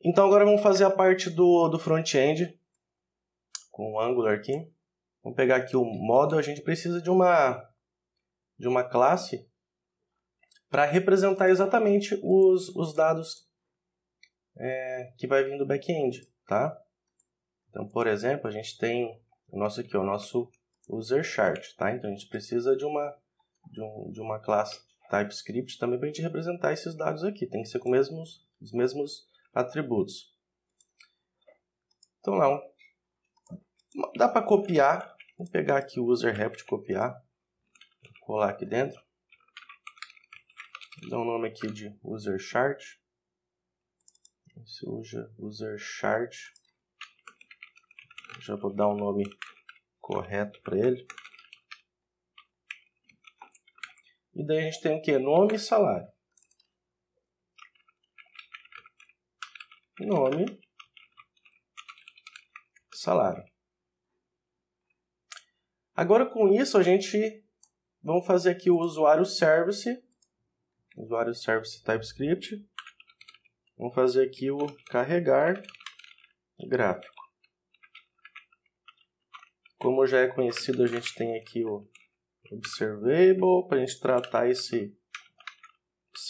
Então agora vamos fazer a parte do front-end com o Angular aqui. Vamos pegar aqui o model. A gente precisa de uma classe para representar exatamente os dados que vai vir do back-end, tá? Então, por exemplo, a gente tem o nosso user chart, tá? Então a gente precisa de uma classe TypeScript também para a gente representar esses dados aqui. Tem que ser com os mesmos atributos. Então lá, dá para copiar. Vou pegar aqui o user rept, copiar, colar aqui dentro. Dá um nome aqui de user chart. Esse user chart. Já vou dar um nome correto para ele. E daí a gente tem o que? Nome e salário. Nome, salário. Agora com isso vamos fazer aqui o usuário service TypeScript. Vamos fazer aqui o carregar gráfico. Como já é conhecido, a gente tem aqui o observable. Para a gente tratar esse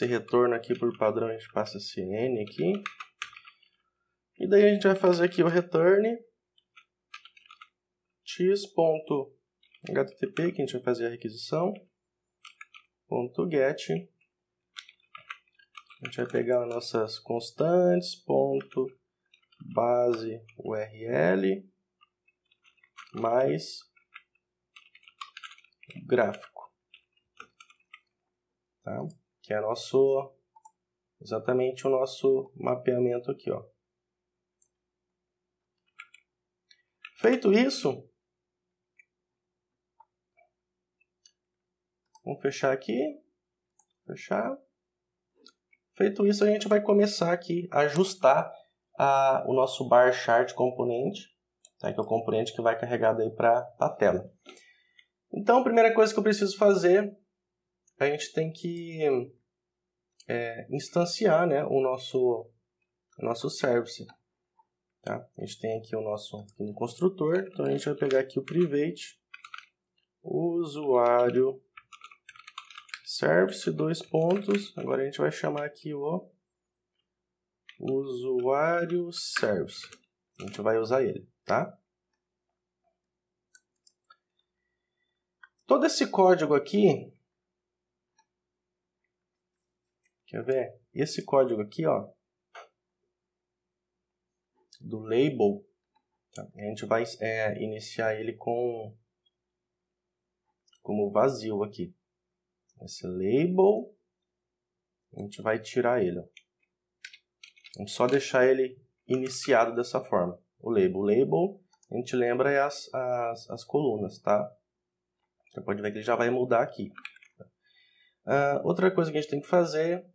retorno aqui por padrão, a gente passa esse n aqui. E daí a gente vai fazer aqui o return x.http, que a gente vai fazer a requisição, .get. A gente vai pegar as nossas constantes, base URL, mais gráfico, tá? Que é exatamente o nosso mapeamento aqui, ó. Feito isso, vamos fechar aqui, fechar. Feito isso, a gente vai começar aqui a ajustar o nosso bar chart componente, tá? Que é o componente que vai carregar daí para a tela. Então, a primeira coisa que eu preciso fazer, a gente tem que instanciar, né, o nosso service. Tá? A gente tem aqui aqui no construtor, então a gente vai pegar aqui o private, usuário service, agora a gente vai chamar aqui o usuário service. A gente vai usar ele, tá? Todo esse código aqui, quer ver? Esse código aqui, ó, do label, tá? A gente vai iniciar ele como vazio aqui. Esse label, a gente vai tirar ele, ó. Vamos só deixar ele iniciado dessa forma. O label, a gente lembra as colunas, tá? Você pode ver que ele já vai mudar aqui. Outra coisa que a gente tem que fazer,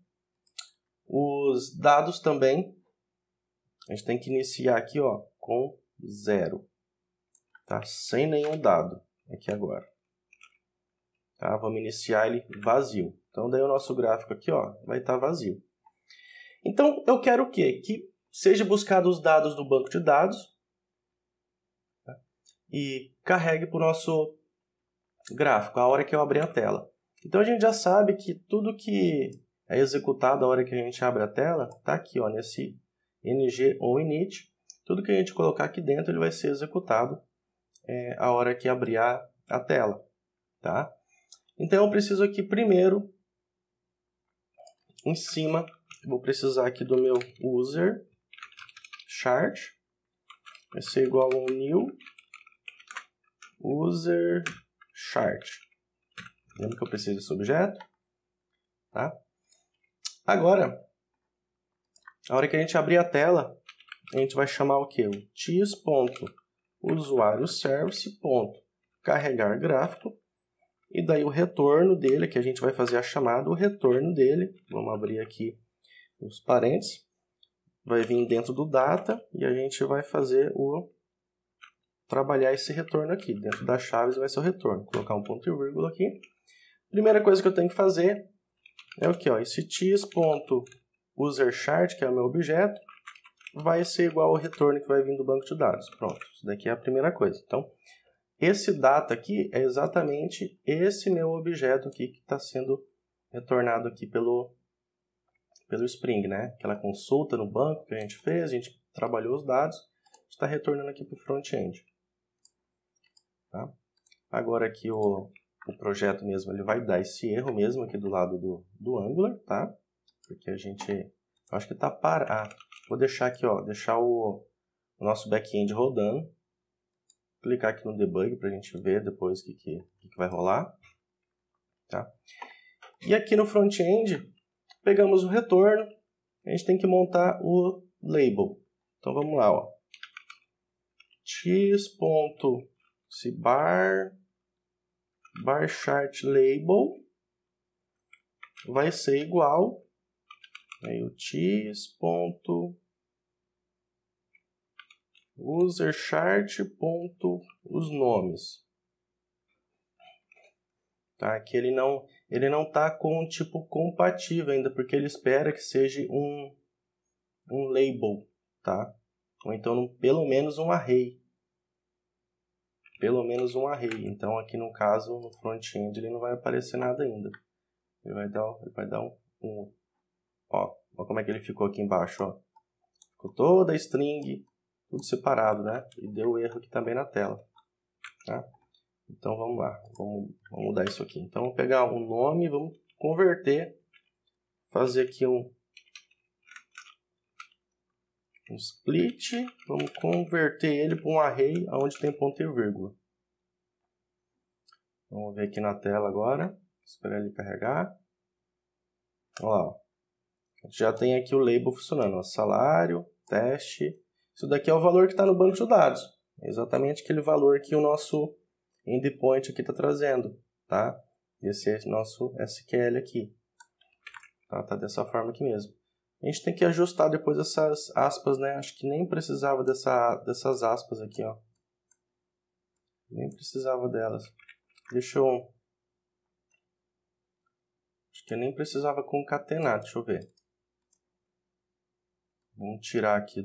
os dados também, a gente tem que iniciar aqui, ó, com 0, tá? Sem nenhum dado aqui agora. Tá? Vamos iniciar ele vazio. Então, daí o nosso gráfico aqui, ó, vai estar vazio. Então, eu quero o quê? Que seja buscado os dados do banco de dados, tá? E carregue para o nosso gráfico a hora que eu abrir a tela. Então, a gente já sabe que tudo que é executado a hora que a gente abre a tela, tá aqui, ó, nesse ng onInit. Tudo que a gente colocar aqui dentro, ele vai ser executado a hora que abrir a tela, tá? Então, eu preciso aqui primeiro, em cima, vou precisar aqui do meu user chart, vai ser igual a new user chart. Lembra que eu preciso desse objeto? Tá? Agora, a hora que a gente abrir a tela, a gente vai chamar o quê? O x.usuárioservice.carregar gráfico. E daí o retorno dele, que a gente vai fazer a chamada, o retorno dele, vamos abrir aqui os parênteses, vai vir dentro do data e a gente vai fazer trabalhar esse retorno aqui. Dentro das chaves vai ser o retorno. Vou colocar um ponto e vírgula aqui. Primeira coisa que eu tenho que fazer é o que? Esse x.userchart, que é o meu objeto, vai ser igual ao retorno que vai vir do banco de dados. Pronto, isso daqui é a primeira coisa. Então, esse data aqui é exatamente esse meu objeto aqui que está sendo retornado aqui pelo Spring, né? Aquela consulta no banco que a gente fez, a gente trabalhou os dados, está retornando aqui para o front-end. Tá? Agora aqui o projeto mesmo, ele vai dar esse erro mesmo aqui do lado do Angular, tá? Porque a gente, acho que está parado. Vou deixar aqui, ó, deixar o nosso back-end rodando. Clicar aqui no debug para a gente ver depois o que vai rolar. Tá? E aqui no front-end, pegamos o retorno, a gente tem que montar o label. Então vamos lá, ó. bar chart label vai ser igual aí o user chart os nomes. Tá? Que ele não está com um tipo compatível ainda, porque ele espera que seja um label, tá? Ou então pelo menos um array. Pelo menos um array. Então aqui no caso, no front-end, ele não vai aparecer nada ainda. Ele vai dar um ó como é que ele ficou aqui embaixo, ó. Ficou toda a string, tudo separado, né? E deu erro aqui também na tela, tá? Então vamos lá, vamos mudar isso aqui. Então vamos pegar um nome, vamos converter, fazer aqui um split, vamos converter ele para um array onde tem ponto e vírgula. Vamos ver aqui na tela agora, esperar ele carregar. Olha lá, ó. A gente já tem aqui o label funcionando, ó, salário, teste. Isso daqui é o valor que está no banco de dados. É exatamente aquele valor que o nosso endpoint aqui está trazendo, tá? Esse é nosso SQL aqui. Tá dessa forma aqui mesmo. A gente tem que ajustar depois essas aspas, né? Acho que nem precisava dessas aspas aqui, ó. Nem precisava delas. Deixa eu... Acho que eu nem precisava concatenar, deixa eu ver. Vamos tirar aqui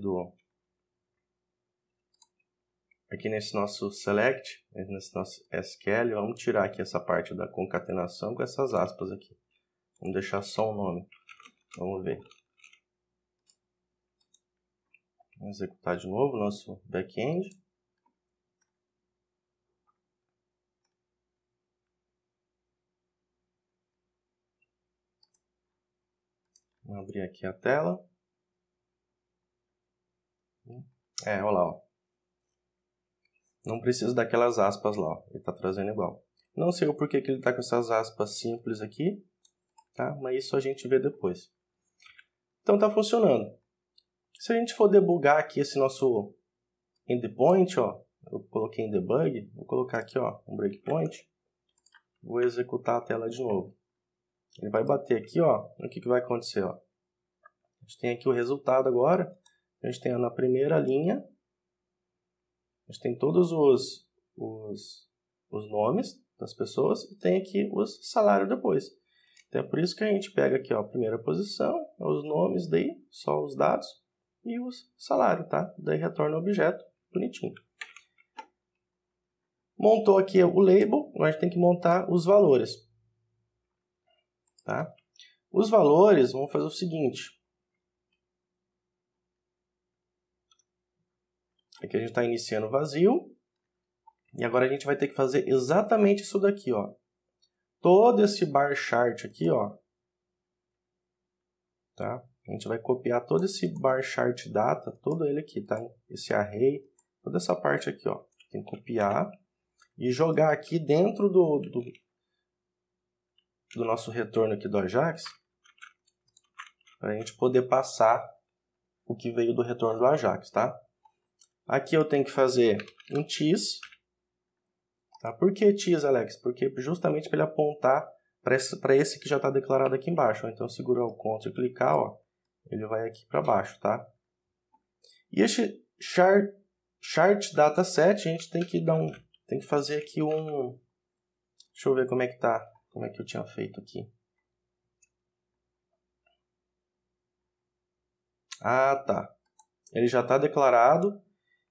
aqui nesse nosso select, nesse nosso SQL, vamos tirar aqui essa parte da concatenação com essas aspas aqui. Vamos deixar só o nome. Vamos ver. Vamos executar de novo o nosso back-end. Vamos abrir aqui a tela. Olha lá, ó. Não precisa daquelas aspas lá, ó. Ele está trazendo igual. Não sei o porquê que ele está com essas aspas simples aqui, tá? Mas isso a gente vê depois. Então está funcionando. Se a gente for debugar aqui esse nosso endpoint, ó, eu coloquei em debug, vou colocar aqui, ó, um breakpoint, vou executar a tela de novo. Ele vai bater aqui, ó, o que vai acontecer, ó. A gente tem aqui o resultado agora, a gente tem na primeira linha, a gente tem todos os nomes das pessoas e tem aqui os salários depois. Então é por isso que a gente pega aqui, ó, a primeira posição, os nomes, daí só os dados e os salários, tá? Daí retorna o objeto bonitinho. Montou aqui o label, agora a gente tem que montar os valores, tá? Os valores, vamos fazer o seguinte. Aqui a gente está iniciando vazio. E agora a gente vai ter que fazer exatamente isso daqui, ó. Todo esse bar chart aqui, ó. Tá? A gente vai copiar todo esse bar chart data, todo ele aqui, tá? Esse array, toda essa parte aqui, ó. Tem que copiar e jogar aqui dentro do nosso retorno aqui do Ajax, para a gente poder passar o que veio do retorno do Ajax, tá? Aqui eu tenho que fazer um TIS. Tá? Por que TIS, Alex? Porque justamente para ele apontar para esse que já está declarado aqui embaixo. Então, segurar o Ctrl e clicar, ó, ele vai aqui para baixo, tá? E este chart dataset, a gente tem que fazer aqui um... Deixa eu ver como é que tá, como é que eu tinha feito aqui. Ah, tá. ele já está declarado.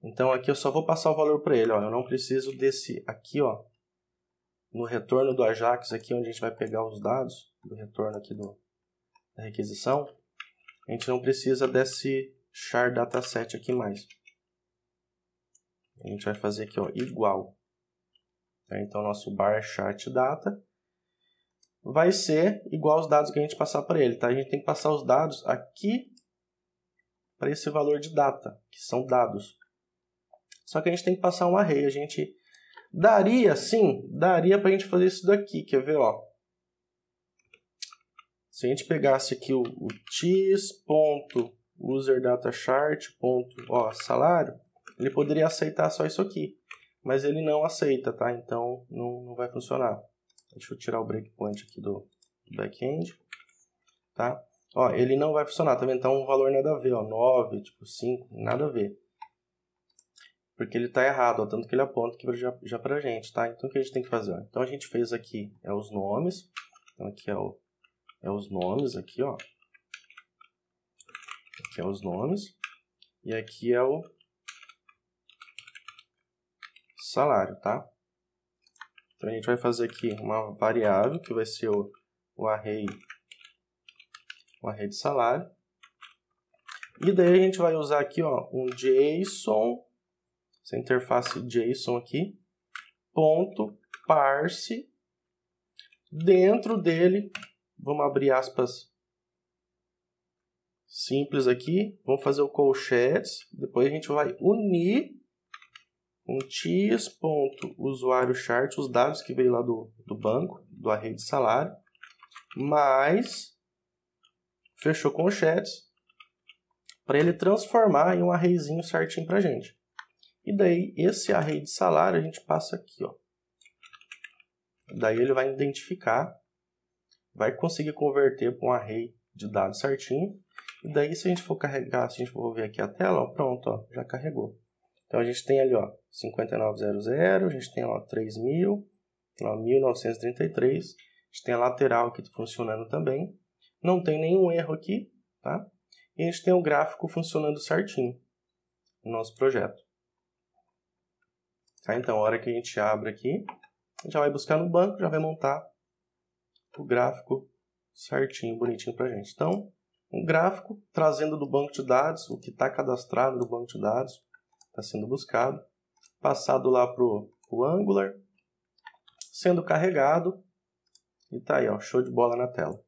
Então aqui eu só vou passar o valor para ele. Ó. Eu não preciso desse aqui, ó, no retorno do Ajax, aqui onde a gente vai pegar os dados do retorno aqui da requisição. A gente não precisa desse char dataset aqui mais. A gente vai fazer aqui, ó, igual. Então nosso bar chart data vai ser igual aos dados que a gente passar para ele. Tá? A gente tem que passar os dados aqui para esse valor de data, que são dados. Só que a gente tem que passar um array. A gente daria, sim, daria para a gente fazer isso daqui. Quer ver? Ó? Se a gente pegasse aqui o tis.userdataChart.salário, ele poderia aceitar só isso aqui. Mas ele não aceita, tá? Então não vai funcionar. Deixa eu tirar o breakpoint aqui do back-end, tá? Ó, ele não vai funcionar, tá vendo? Então um valor nada a ver, ó, 9, tipo 5, nada a ver. Porque ele tá errado, ó, tanto que ele aponta aqui já pra gente, tá? Então o que a gente tem que fazer? Ó? Então a gente fez aqui, os nomes. Então aqui os nomes, aqui, ó. Aqui os nomes. E aqui é o salário, tá? Então a gente vai fazer aqui uma variável que vai ser o array de salário. E daí a gente vai usar aqui, ó, um JSON, essa interface JSON aqui, ponto parse. Dentro dele, vamos abrir aspas simples aqui, vamos fazer o colchetes, depois a gente vai unir um tis.usuário.chart, os dados que veio lá do banco, do array de salário, mais, fechou colchetes, para ele transformar em um arrayzinho certinho para a gente. E daí, esse array de salário a gente passa aqui, ó. Daí ele vai identificar, vai conseguir converter para um array de dados certinho. E daí, se a gente for carregar, se a gente for ver aqui a tela, ó, pronto, ó, já carregou. Então a gente tem ali, ó, 5900, a gente tem lá 3000, tem lá 1933, a gente tem a lateral aqui funcionando também. Não tem nenhum erro aqui, tá? E a gente tem o gráfico funcionando certinho no nosso projeto. Tá? Então, a hora que a gente abre aqui, a gente já vai buscar no banco, já vai montar o gráfico certinho, bonitinho pra gente. Então, um gráfico trazendo do banco de dados, o que está cadastrado no banco de dados, está sendo buscado, passado lá para o Angular, sendo carregado, e tá aí, ó, show de bola na tela.